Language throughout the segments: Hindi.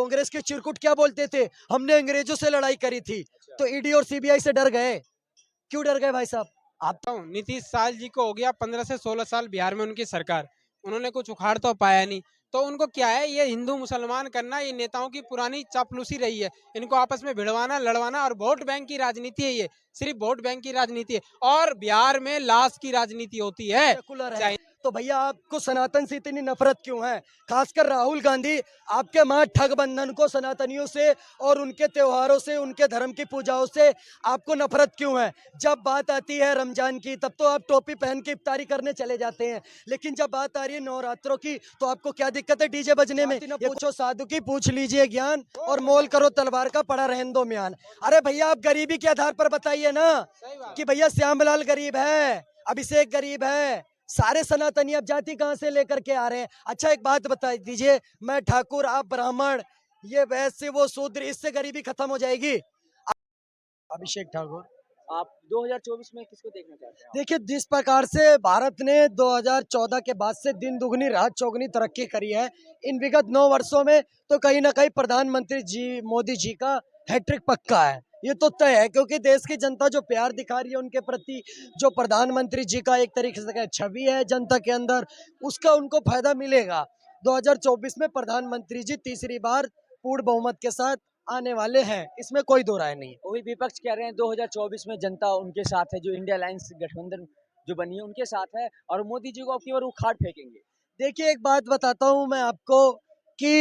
कांग्रेस के चिरकुट क्या बोलते थे, हमने अंग्रेजों से लड़ाई करी थी। तो ईडी और सीबीआई से डर गए। क्यों डर गए भाई साहब? आप नीतीश साल जी को हो गया 15 से 16 साल बिहार में उनकी सरकार, उन्होंने कुछ उखाड़ तो पाया नहीं। तो उनको क्या है, ये हिंदू मुसलमान करना ये नेताओं की पुरानी चापलूसी रही है। इनको आपस में भिड़वाना लड़वाना और वोट बैंक की राजनीति है, ये सिर्फ वोट बैंक की राजनीति है। और बिहार में लाश की राजनीति होती है। सेकुलर है। तो भैया आपको सनातन से इतनी नफरत क्यों है? खासकर राहुल गांधी, आपके मां ठग बंधन को सनातनियों से और उनके त्योहारों से, उनके धर्म की पूजाओं से आपको नफरत क्यों है? जब बात आती है रमजान की तब तो आप टोपी पहन के इफ्तारी करने चले जाते हैं, लेकिन जब बात आ रही है नवरात्रों की तो आपको क्या दिक्कत है डीजे बजने में? ये पूछो साधु की, पूछ लीजिए ज्ञान, और मोल करो तलवार का, पड़ा रहने दो म्यान। अरे भैया आप गरीबी के आधार पर बताइए ना कि भैया श्यामलाल गरीब है, अभिषेक गरीब है, सारे सनातनी अब जाति कहां से लेकर के आ रहे हैं? अच्छा एक बात बता दीजिए, मैं ठाकुर, आप ब्राह्मण, ये वैश्य वो शूद्र, इससे गरीबी खत्म हो जाएगी? अभिषेक ठाकुर, आप 2024 में किसको देखना चाहते हैं आप? देखिए जिस प्रकार से भारत ने 2014 के बाद से दिन दुगनी रात चौगुनी तरक्की करी है इन विगत 9 वर्षों में, तो कहीं ना कहीं प्रधानमंत्री जी मोदी जी का हैट्रिक पक्का है। ये तो तय है, क्योंकि देश की जनता जो प्यार दिखा रही है उनके प्रति, जो प्रधानमंत्री जी का एक तरीके से छवि है जनता के अंदर, उसका उनको फायदा मिलेगा। 2024 में प्रधानमंत्री जी तीसरी बार पूर्ण बहुमत के साथ आने वाले हैं, इसमें कोई दो राय नहीं। वही विपक्ष कह रहे हैं 2024 में जनता उनके साथ है, जो इंडिया अलायंस गठबंधन जो बनी है उनके साथ है, और मोदी जी को अब की बार उखाड़ फेंकेंगे। देखिए एक बात बताता हूं मैं आपको कि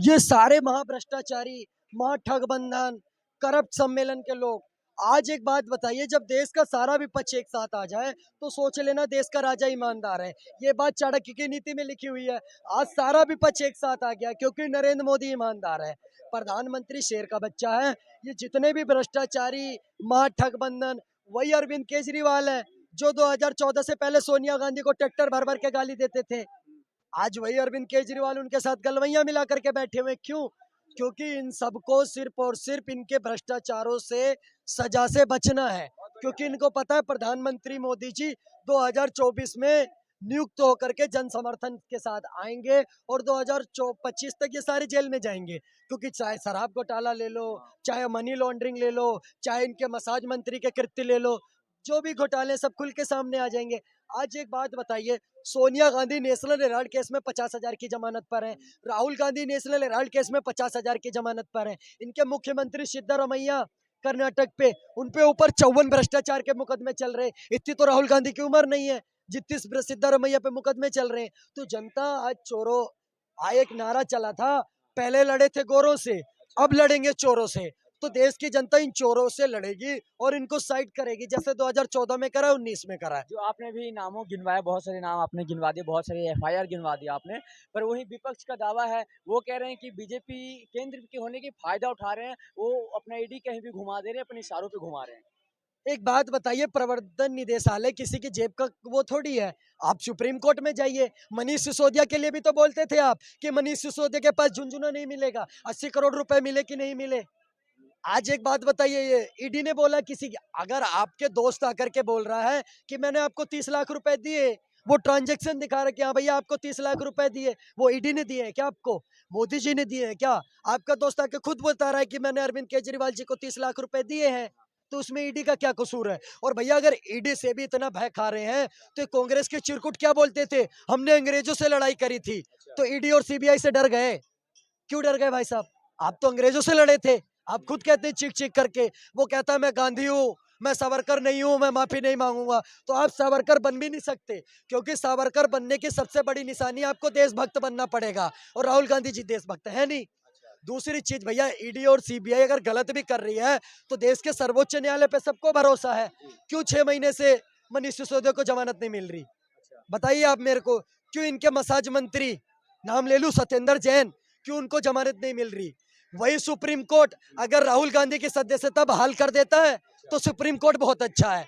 ये सारे महाभ्रष्टाचारी, महाठगबंधन, करप्ट सम्मेलन के लोग, आज एक बात बताइए, जब देश का सारा विपक्ष एक साथ आ जाए तो सोच लेना देश का राजा ईमानदार है। ये बात चाणक्य की नीति में लिखी हुई है। आज सारा विपक्ष एक साथ आ गया क्योंकि नरेंद्र मोदी ईमानदार है, प्रधानमंत्री शेर का बच्चा है। ये जितने भी भ्रष्टाचारी, महाठगबंधन, वही अरविंद केजरीवाल है जो 2014 से पहले सोनिया गांधी को ट्रैक्टर भर भर के गाली देते थे। आज वही अरविंद केजरीवाल उनके साथ गलवैया मिला करके बैठे हुए। क्यों? क्योंकि इन सबको सिर्फ और सिर्फ इनके भ्रष्टाचारों से, सजा से बचना है, क्योंकि इनको पता है प्रधानमंत्री मोदी जी 2024 में नियुक्त होकर के जन समर्थन के साथ आएंगे और 2025 तक ये सारे जेल में जाएंगे। क्योंकि चाहे शराब घोटाला ले लो, चाहे मनी लॉन्ड्रिंग ले लो, चाहे इनके मसाज मंत्री के कृत्य ले लो, जो भी घोटाले सब खुल के सामने आ जाएंगे। आज एक बात बताइए, Sonia Gandhi national Herald case में 50,000 की जमानत पर है, Rahul Gandhi national Herald case में 50,000 की जमानत पर है, इनके मुख्यमंत्री सिद्धारमैया कर्नाटक पे, उन पे ऊपर 54 भ्रष्टाचार के मुकदमे चल रहे। इतनी तो राहुल गांधी की उम्र नहीं है जितनी सिद्धारमैया पे मुकदमे चल रहे हैं। तो जनता आज चोरों, एक नारा चला था, पहले लड़े थे गोरों से, अब लड़ेंगे चोरों से। तो देश की जनता इन चोरों से लड़ेगी और इनको साइड करेगी, जैसे 2014 में करा, 19 में करा है। जो आपने भी नामों गिनवाया, बहुत सारे नाम आपने गिनवा दिए, बहुत सारे एफआईआर गिनवा दिया आपने, पर वही विपक्ष का दावा है, वो कह रहे हैं कि बीजेपी केंद्र के होने की फायदा उठा रहे हैं, वो अपना ईडी कहीं भी घुमा दे रहे हैं, अपने इशारों पे घुमा रहे हैं। एक बात बताइए, प्रवर्तन निदेशालय किसी की जेब का वो थोड़ी है। आप सुप्रीम कोर्ट में जाइए, मनीष सिसोदिया के लिए भी तो बोलते थे आप कि मनीष सिसोदिया के पास झुंझुना नहीं मिलेगा, 80 करोड़ रुपए मिले कि नहीं मिले। आज एक बात बताइए, ये ईडी ने बोला किसी की, अगर आपके दोस्त आकर के बोल रहा है कि मैंने आपको 30 लाख रुपए दिए, वो ट्रांजेक्शन दिखा रहा है कि हाँ भैया आपको 30 लाख रुपए दिए, वो ईडी ने दिए हैं क्या आपको? मोदी जी ने दिए हैं क्या? आपका दोस्त आके खुद बता रहा है कि मैंने अरविंद केजरीवाल जी को 30 लाख रुपए दिए हैं, तो उसमें ईडी का क्या कसूर है? और भैया अगर ईडी से भी इतना भय खा रहे हैं तो कांग्रेस के चिरकुट क्या बोलते थे, हमने अंग्रेजों से लड़ाई करी थी। तो ईडी और सीबीआई से डर गए। क्यों डर गए भाई साहब? आप तो अंग्रेजों से लड़े थे। आप खुद कहते हैं चीख चीख करके, वो कहता है मैं गांधी हूँ, मैं सावरकर नहीं हूँ, मैं माफी नहीं मांगूंगा। तो आप सावरकर बन भी नहीं सकते, क्योंकि सावरकर बनने की सबसे बड़ी निशानी आपको देशभक्त बनना पड़ेगा, और राहुल गांधी जी देशभक्त है नहीं। दूसरी चीज भैया, ईडी और सीबीआई अगर गलत भी कर रही है तो देश के सर्वोच्च न्यायालय पे सबको भरोसा है। क्यों 6 महीने से मनीष सिसोदिया को जमानत नहीं मिल रही? बताइए आप मेरे को। क्यों इनके मसाज मंत्री, नाम ले लूं सत्येंद्र जैन, क्यों उनको जमानत नहीं मिल रही? वही सुप्रीम कोर्ट अगर राहुल गांधी की सदस्यता बहाल कर देता है तो सुप्रीम कोर्ट बहुत अच्छा है।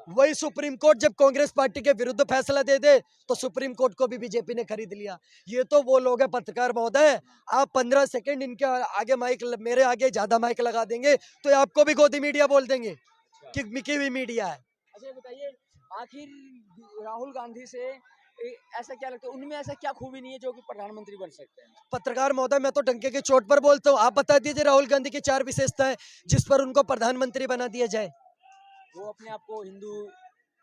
वही सुप्रीम कोर्ट जब कांग्रेस पार्टी के विरुद्ध फैसला दे दे तो सुप्रीम कोर्ट को भी बीजेपी ने खरीद लिया। ये तो वो लोग हैं पत्रकार महोदय, आप 15 सेकंड इनके आगे माइक, मेरे आगे ज्यादा माइक लगा देंगे तो आपको भी गोदी मीडिया बोल देंगे कि मिकी हुई मीडिया है। अच्छा ये बताइए, आखिर राहुल गांधी से ऐसा क्या लगता है उनमें ऐसा क्या खूबी नहीं है जो कि प्रधानमंत्री बन सकते हैं? पत्रकार महोदय, मैं तो डंके की चोट पर बोलता हूँ, आप बता दीजिए राहुल गांधी की 4 विशेषताएं जिस पर उनको प्रधानमंत्री बना दिया जाए। वो अपने आप को हिंदू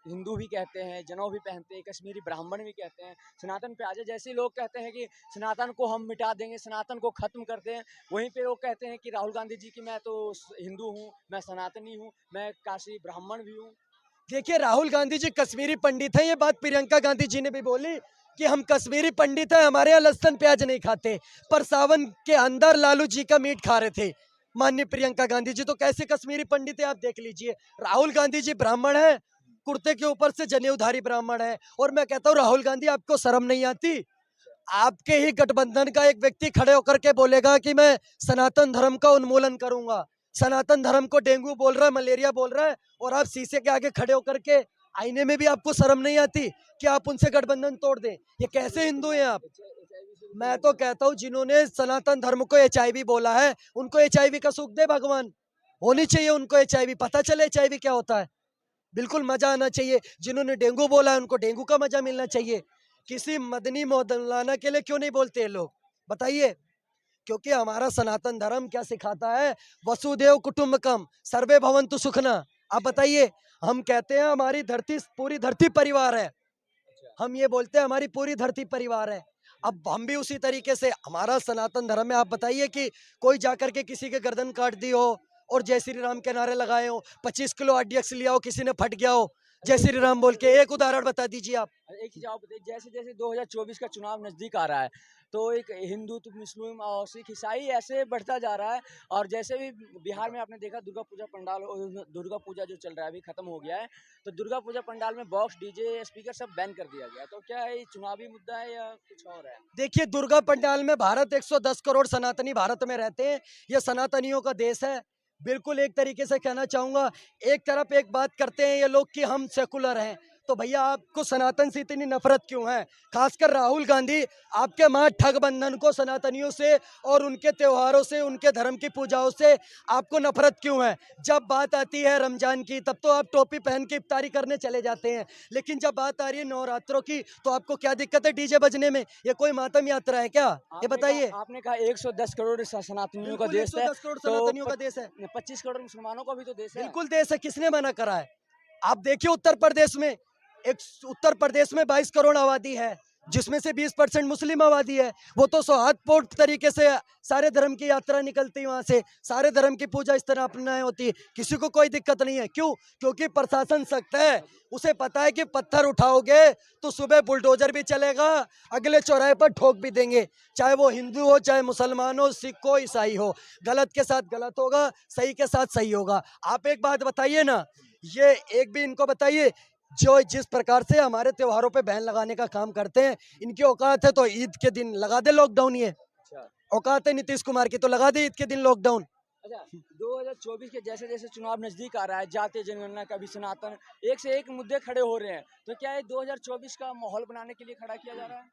हिंदू भी कहते हैं, जनेऊ भी पहनते हैं, कश्मीरी ब्राह्मण भी कहते हैं, सनातन पे आ जाए जैसे लोग कहते हैं कि सनातन को हम मिटा देंगे, सनातन को खत्म कर दें, वहीं पे लोग कहते हैं कि राहुल गांधी जी की मैं तो हिंदू हूँ, मैं सनातनी हूँ, मैं काशी ब्राह्मण भी हूँ। देखिए, राहुल गांधी जी कश्मीरी पंडित हैं, ये बात प्रियंका गांधी जी ने भी बोली कि हम कश्मीरी पंडित हैं, हमारे यहाँ लहसुन प्याज नहीं खाते, पर सावन के अंदर लालू जी का मीट खा रहे थे माननीय प्रियंका गांधी जी। तो कैसे कश्मीरी पंडित है, आप देख लीजिए। राहुल गांधी जी ब्राह्मण है, कुर्ते के ऊपर से जनेऊधारी ब्राह्मण है। और मैं कहता हूँ राहुल गांधी, आपको शर्म नहीं आती? आपके ही गठबंधन का एक व्यक्ति खड़े होकर के बोलेगा कि मैं सनातन धर्म का उन्मूलन करूंगा, सनातन धर्म को डेंगू बोल रहा है, मलेरिया बोल रहा है, और आप शीशे के आगे खड़े होकर के आईने में भी आपको शर्म नहीं आती कि आप उनसे गठबंधन तोड़ दें? ये कैसे हिंदू हैं आप? मैं तो कहता हूँ जिन्होंने सनातन धर्म को एचआईवी बोला है, उनको एचआईवी का सुख दे भगवान। होनी चाहिए उनको एचआईवी, पता चले एचआईवी क्या होता है। बिल्कुल मजा आना चाहिए। जिन्होंने डेंगू बोला है, उनको डेंगू का मजा मिलना चाहिए। किसी मदनी मौलाना के लिए क्यों नहीं बोलते ये लोग, बताइए? क्योंकि हमारा सनातन धर्म क्या सिखाता है? वसुदेव कुटुंबकम, सर्वे भवन्तु सुखना। आप बताइए, हम कहते हैं हमारी धरती, पूरी धरती परिवार है, हम ये बोलते हैं हमारी पूरी धरती परिवार है। अब हम भी उसी तरीके से, हमारा सनातन धर्म है। आप बताइए कि कोई जाकर के किसी के गर्दन काट दी हो और जय श्री राम के नारे लगाए हो, 25 किलो आरडीएक्स लिया हो, किसी ने फट गया हो जय श्री राम बोल के, एक उदाहरण बता दीजिए आप। एक चीज आप बताइए, जैसे जैसे 2024 का चुनाव नजदीक आ रहा है तो एक हिंदुत्व, मुस्लिम और सिख ईसाई ऐसे बढ़ता जा रहा है। और जैसे भी बिहार में आपने देखा दुर्गा पूजा पंडाल, दुर्गा पूजा जो चल रहा है अभी खत्म हो गया है, तो दुर्गा पूजा पंडाल में बॉक्स, डीजे, स्पीकर सब बैन कर दिया गया। तो क्या ये चुनावी मुद्दा है या कुछ और है? देखिए, दुर्गा पंडाल में भारत 110 करोड़ सनातनी भारत में रहते हैं, ये सनातनियों का देश है। बिल्कुल एक तरीके से कहना चाहूंगा, एक तरफ एक बात करते हैं ये लोग कि हम सेकुलर हैं, तो भैया आपको सनातन से इतनी नफरत क्यों है? खासकर राहुल गांधी, आपके मां ठगबंधन को सनातनियों से और उनके त्योहारों से, उनके धर्म की पूजाओं से आपको नफरत क्यों है? जब बात आती है रमजान की, तब तो आप टोपी पहन के इफ्तारी करने चले जाते हैं, लेकिन जब बात आ रही है नवरात्रों की, तो आपको क्या दिक्कत है डीजे बजने में? ये कोई मातम यात्रा है क्या? ये बताइए। आपने कहा 110 करोड़ सनातनियों का बिल्कुल देश है, 110 करोड़ तो सनातनियों का देश है। 25 करोड़ मुसलमानों का भी तो देश है। बिल्कुल देश है, किसने मना करा है? आप देखिए उत्तर प्रदेश में, एक उत्तर प्रदेश में 22 करोड़ आबादी है, जिसमें से 20% मुस्लिम आबादी है। वो तो सौहार्दपूर्ण तरीके से सारे धर्म की यात्रा निकलती है वहां से, सारे धर्म की पूजा इस तरह अपनाए होती है, किसी को कोई दिक्कत नहीं है। क्यों? क्योंकि प्रशासन सख्त है, उसे पता है कि पत्थर उठाओगे तो सुबह बुलडोजर भी चलेगा, अगले चौराहे पर ठोक भी देंगे, चाहे वो हिंदू हो, चाहे मुसलमान हो, सिख हो, ईसाई हो। गलत के साथ गलत होगा, सही के साथ सही होगा। आप एक बात बताइए ना, ये एक भी इनको बताइए, जो जिस प्रकार से हमारे त्योहारों पे बैन लगाने का काम करते हैं, इनकी औकात है तो ईद के दिन लगा दे लॉकडाउन। ये अच्छा औकात है नीतीश कुमार की, तो लगा दे ईद के दिन लॉकडाउन। अच्छा, 2024 के जैसे जैसे चुनाव नजदीक आ रहा है, जातीय जनगणना का भी सनातन, एक से एक मुद्दे खड़े हो रहे हैं, तो क्या ये 2024 का माहौल बनाने के लिए खड़ा किया जा रहा है?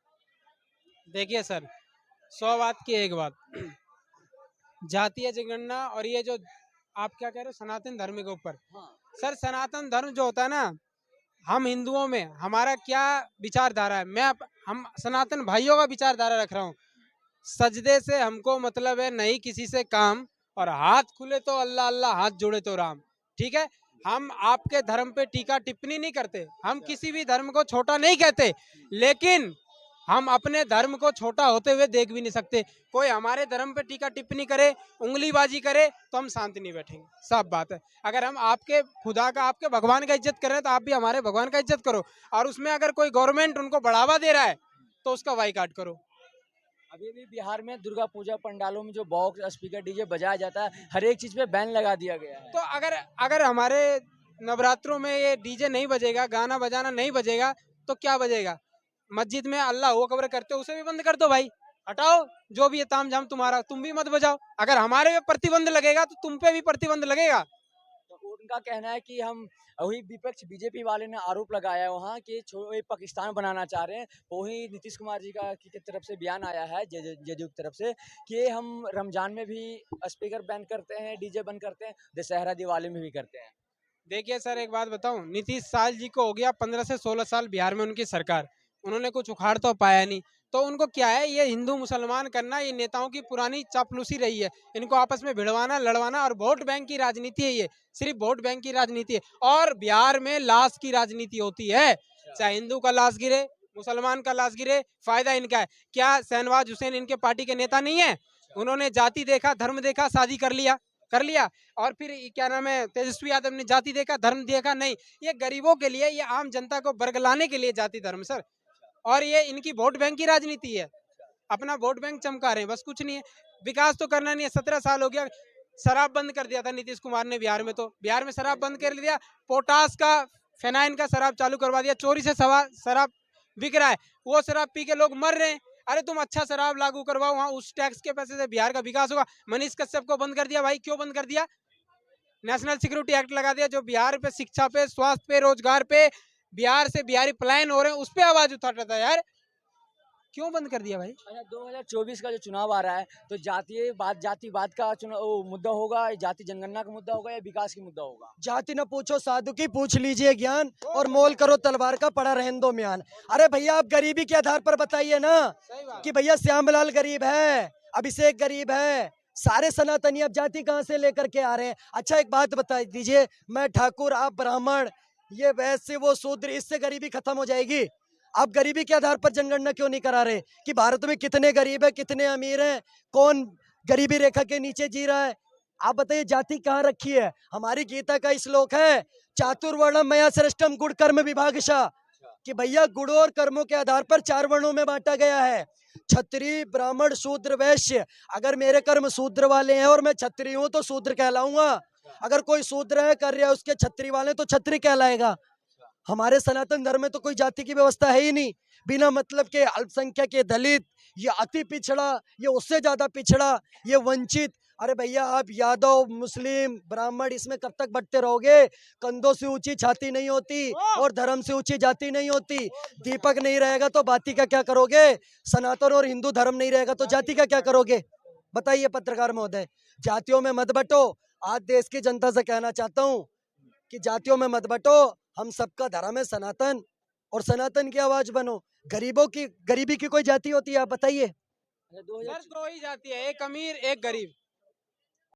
देखिए सर, 100 बात की एक बात, जातीय जनगणना और ये जो आप क्या कह रहे हो सनातन धर्म के ऊपर। हाँ। सर सनातन धर्म जो होता है ना, हम हिंदुओं में हमारा क्या विचारधारा है, हम सनातन भाइयों का विचारधारा रख रहा हूँ। सजदे से हमको मतलब है नहीं किसी से काम, और हाथ खुले तो अल्लाह अल्लाह, हाथ जोड़े तो राम। ठीक है, हम आपके धर्म पे टीका टिप्पणी नहीं करते, हम किसी भी धर्म को छोटा नहीं कहते, लेकिन हम अपने धर्म को छोटा होते हुए देख भी नहीं सकते। कोई हमारे धर्म पे टीका टिप्पणी करे, उंगलीबाजी करे, तो हम शांति नहीं बैठेंगे। साफ बात है। अगर हम आपके खुदा का, आपके भगवान का इज्जत कर रहे हैं, तो आप भी हमारे भगवान का इज्जत करो। और उसमें अगर कोई गवर्नमेंट उनको बढ़ावा दे रहा है तो उसका बाइकाट करो। अभी भी बिहार में दुर्गा पूजा पंडालों में जो बॉक्स, स्पीकर, डीजे बजाया जाता है, हर एक चीज पे बैन लगा दिया गया है। तो अगर हमारे नवरात्रों में ये डीजे नहीं बजेगा, गाना बजाना नहीं बजेगा, तो क्या बजेगा? मस्जिद में अल्लाह हू अकबर करते हो, उसे भी बंद कर दो भाई, हटाओ। जो भी है ताम झाम तुम्हारा, तुम भी मत बजाओ। अगर हमारे पे प्रतिबंध लगेगा तो तुम पे भी प्रतिबंध लगेगा। तो उनका कहना है कि हम, वही विपक्ष बीजेपी वाले ने आरोप लगाया है वहाँ कि ये पाकिस्तान बनाना चाह रहे हैं। वही नीतीश कुमार जी का की तरफ से बयान आया है, जेडीयू की तरफ से, कि हम रमजान में भी स्पीकर बैन करते हैं, डीजे बंद करते हैं, दशहरा दिवाली में भी करते हैं। देखिए सर, एक बात बताऊं, नीतीश साल जी को हो गया 15 से 16 साल बिहार में उनकी सरकार। उन्होंने कुछ उखाड़ तो पाया नहीं। तो उनको क्या है, ये हिंदू मुसलमान करना ये नेताओं की पुरानी चापलूसी रही है। इनको आपस में भिड़वाना लड़वाना और वोट बैंक की राजनीति है, ये सिर्फ वोट बैंक की राजनीति है। और बिहार में लाश की राजनीति होती है, चाहे हिंदू का लाश गिरे मुसलमान का लाश गिरे, फायदा इनका है। क्या शहनवाज हुसैन इनके पार्टी के नेता नहीं है? उन्होंने जाति देखा धर्म देखा शादी कर लिया। और फिर क्या नाम है, तेजस्वी यादव ने जाति देखा धर्म देखा नहीं। ये गरीबों के लिए, ये आम जनता को बरगलाने के लिए जाति धर्म सर। और ये इनकी वोट बैंक की राजनीति है, अपना वोट बैंक चमका रहे हैं, बस कुछ नहीं है। विकास तो करना नहीं है। 17 साल हो गया, शराब बंद कर दिया था नीतीश कुमार ने बिहार में। तो बिहार में शराब बंद कर दिया, पोटास का फेनाइन का शराब चालू करवा दिया, चोरी से शराब बिक रहा है, वो शराब पी के लोग मर रहे हैं। अरे तुम अच्छा शराब लागू करवाओ, वहाँ उस टैक्स के पैसे से बिहार का विकास होगा। मनीष कश्यप को बंद कर दिया भाई, क्यों बंद कर दिया? नेशनल सिक्योरिटी एक्ट लगा दिया, जो बिहार पे शिक्षा पे स्वास्थ्य पे रोजगार पे बिहार से बिहारी पलायन हो रहे हैं, उस पर आवाज उठाता था यार, क्यों बंद कर दिया भाई? अच्छा, 2024 का जो चुनाव आ रहा है तो जातिवाद का चुनाव मुद्दा होगा, जाति जनगणना का मुद्दा होगा या विकास की मुद्दा होगा? जाति न पूछो साधु की, पूछ लीजिए ज्ञान, और मोल करो तलवार का, पड़ा रहने दो म्यान। अरे भैया आप गरीबी के आधार पर बताइए ना, कि भैया श्यामलाल गरीब है, अभिषेक गरीब है, सारे सनातनी अब जाति कहाँ से लेकर के आ रहे हैं? अच्छा एक बात बता दीजिए, मैं ठाकुर आप ब्राह्मण, ये वैसे वो शूद्र, इससे गरीबी खत्म हो जाएगी? आप गरीबी के आधार पर जनगणना क्यों नहीं करा रहे कि भारत में कितने गरीब है कितने अमीर हैं, कौन गरीबी रेखा के नीचे जी रहा है? आप बताइए जाति कहाँ रखी है? हमारी गीता का श्लोक है, चातुर्वर्णम मया सृष्टम गुण कर्म विभागशः, कि भैया गुण और कर्मों के आधार पर 4 वर्णों में बांटा गया है, क्षत्रिय ब्राह्मण शूद्र वैश्य। अगर मेरे कर्म शूद्र वाले हैं और मैं क्षत्रिय हूं तो शूद्र कहलाऊंगा, अगर कोई शूद्र है कर रहा है उसके क्षत्रिय वाले तो क्षत्रिय कहलाएगा। हमारे सनातन धर्म में तो कोई जाति की व्यवस्था है ही नहीं। बिना मतलब के अल्पसंख्यक, ये दलित, ये अति पिछड़ा, ये उससे ज्यादा पिछड़ा, ये वंचित। अरे भैया आप यादव मुस्लिम ब्राह्मण इसमें कब तक बढ़ते रहोगे? कंधों से ऊंची छाती नहीं होती और धर्म से ऊंची जाति नहीं होती। दीपक नहीं रहेगा तो बाती का क्या करोगे? सनातन और हिंदू धर्म नहीं रहेगा तो जाति का क्या करोगे? बताइए पत्रकार महोदय, जातियों में मत बटो। आज देश की जनता से कहना चाहता हूँ कि जातियों में मत बटो, हम सबका धर्म है सनातन, और सनातन की आवाज बनो। गरीबी की कोई जाति होती है? आप बताइए। सर 2 ही जाति है, एक अमीर एक गरीब।